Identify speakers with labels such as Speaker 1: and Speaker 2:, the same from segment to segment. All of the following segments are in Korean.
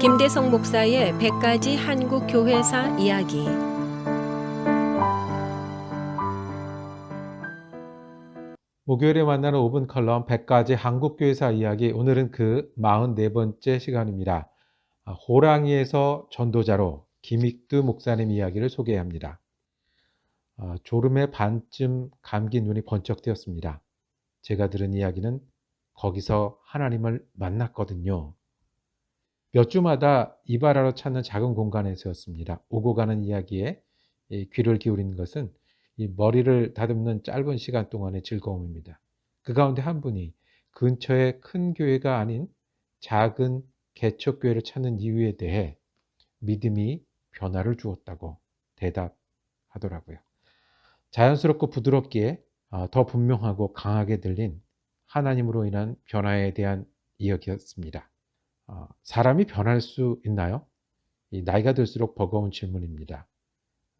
Speaker 1: 김대성 목사의 100가지 한국 교회사 이야기.
Speaker 2: 목요일에 만나는 5분 컬럼 100가지 한국 교회사 이야기. 오늘은 그 44번째 시간입니다. 호랑이에서 전도자로 김익두 목사님 이야기를 소개합니다. 졸음에 반쯤 감긴 눈이 번쩍 뜨였습니다. 제가 들은 이야기는 거기서 하나님을 만났거든요. 몇 주마다 이발하러 찾는 작은 공간에서였습니다. 오고 가는 이야기에 귀를 기울이는 것은 이 머리를 다듬는 짧은 시간 동안의 즐거움입니다. 그 가운데 한 분이 근처에 큰 교회가 아닌 작은 개척교회를 찾는 이유에 대해 믿음이 변화를 주었다고 대답하더라고요. 자연스럽고 부드럽기에 더 분명하고 강하게 들린 하나님으로 인한 변화에 대한 이야기였습니다. 사람이 변할 수 있나요? 나이가 들수록 버거운 질문입니다.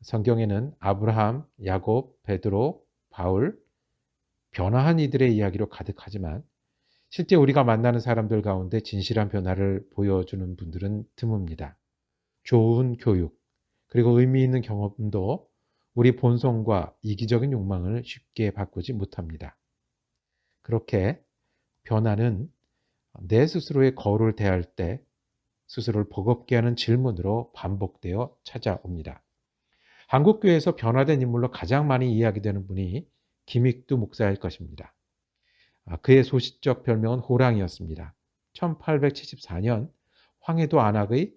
Speaker 2: 성경에는 아브라함, 야곱, 베드로, 바울, 변화한 이들의 이야기로 가득하지만 실제 우리가 만나는 사람들 가운데 진실한 변화를 보여주는 분들은 드뭅니다. 좋은 교육, 그리고 의미 있는 경험도 우리 본성과 이기적인 욕망을 쉽게 바꾸지 못합니다. 그렇게 변화는 내 스스로의 거울을 대할 때 스스로를 버겁게 하는 질문으로 반복되어 찾아옵니다. 한국교회에서 변화된 인물로 가장 많이 이야기되는 분이 김익두 목사일 것입니다. 그의 소시적 별명은 호랑이였습니다. 1874년 황해도 안악의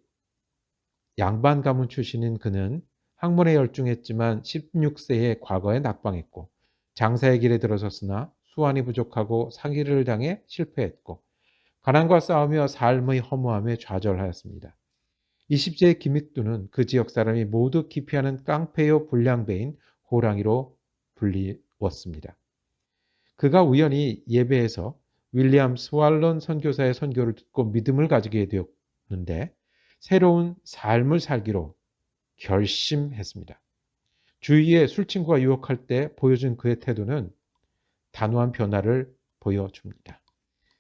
Speaker 2: 양반 가문 출신인 그는 학문에 열중했지만 16세에 과거에 낙방했고 장사의 길에 들어섰으나 수완이 부족하고 사기를 당해 실패했고 가난과 싸우며 삶의 허무함에 좌절하였습니다. 20세의 김익두는 그 지역 사람이 모두 기피하는 깡패요 불량배인 호랑이로 불리웠습니다. 그가 우연히 예배에서 윌리엄 스왈런 선교사의 선교를 듣고 믿음을 가지게 되었는데 새로운 삶을 살기로 결심했습니다. 주위에 술친구가 유혹할 때 보여준 그의 태도는 단호한 변화를 보여줍니다.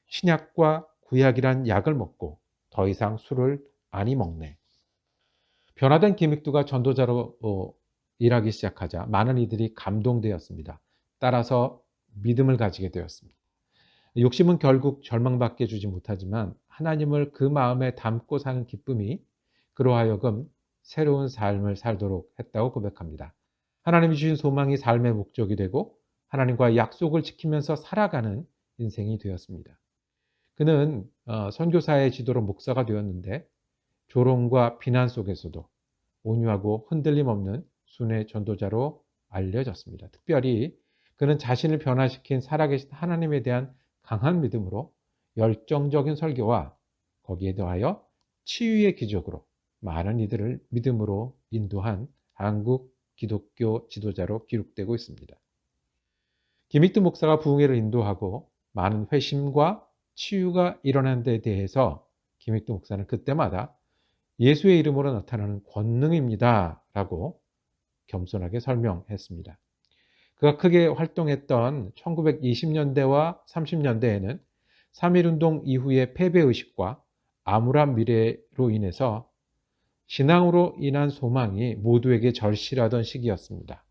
Speaker 2: 신약과 구약이란 약을 먹고 더 이상 술을 아니 먹네. 변화된 김익두가 전도자로 일하기 시작하자 많은 이들이 감동되었습니다. 따라서 믿음을 가지게 되었습니다. 욕심은 결국 절망받게 주지 못하지만 하나님을 그 마음에 담고 사는 기쁨이 그로 하여금 새로운 삶을 살도록 했다고 고백합니다. 하나님이 주신 소망이 삶의 목적이 되고 하나님과 약속을 지키면서 살아가는 인생이 되었습니다. 그는 선교사의 지도로 목사가 되었는데 조롱과 비난 속에서도 온유하고 흔들림 없는 순회 전도자로 알려졌습니다. 특별히 그는 자신을 변화시킨 살아계신 하나님에 대한 강한 믿음으로 열정적인 설교와 거기에 더하여 치유의 기적으로 많은 이들을 믿음으로 인도한 한국 기독교 지도자로 기록되고 있습니다. 김익두 목사가 부흥회를 인도하고 많은 회심과 치유가 일어난 데 대해서 김익두 목사는 그때마다 예수의 이름으로 나타나는 권능입니다 라고 겸손하게 설명했습니다. 그가 크게 활동했던 1920년대와 30년대에는 3.1운동 이후의 패배의식과 암울한 미래로 인해서 신앙으로 인한 소망이 모두에게 절실하던 시기였습니다.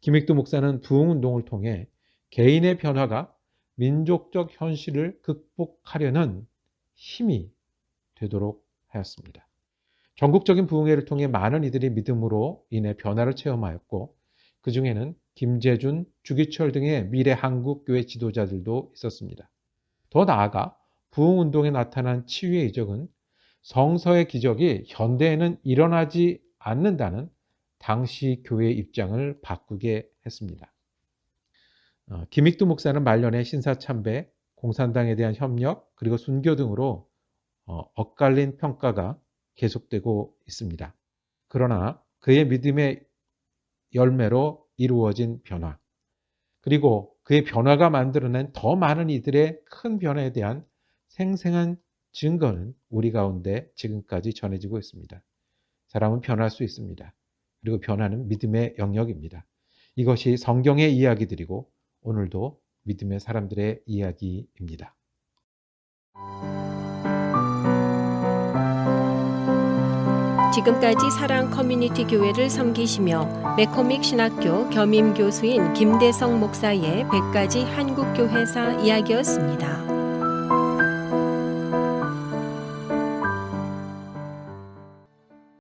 Speaker 2: 김익두 목사는 부흥운동을 통해 개인의 변화가 민족적 현실을 극복하려는 힘이 되도록 하였습니다. 전국적인 부흥회를 통해 많은 이들이 믿음으로 인해 변화를 체험하였고 그 중에는 김재준, 주기철 등의 미래 한국교회 지도자들도 있었습니다. 더 나아가 부흥운동에 나타난 치유의 이적은 성서의 기적이 현대에는 일어나지 않는다는 당시 교회의 입장을 바꾸게 했습니다. 김익두 목사는 말년에 신사참배, 공산당에 대한 협력, 그리고 순교 등으로 엇갈린 평가가 계속되고 있습니다. 그러나 그의 믿음의 열매로 이루어진 변화, 그리고 그의 변화가 만들어낸 더 많은 이들의 큰 변화에 대한 생생한 증거는 우리 가운데 지금까지 전해지고 있습니다. 사람은 변할 수 있습니다. 그리고 변화는 믿음의 영역입니다. 이것이 성경의 이야기들이고 오늘도 믿음의 사람들의 이야기입니다.
Speaker 1: 지금까지 사랑 커뮤니티 교회를 섬기시며 매코믹 신학교 겸임 교수인 김대성 목사의 100가지 한국교회사 이야기였습니다.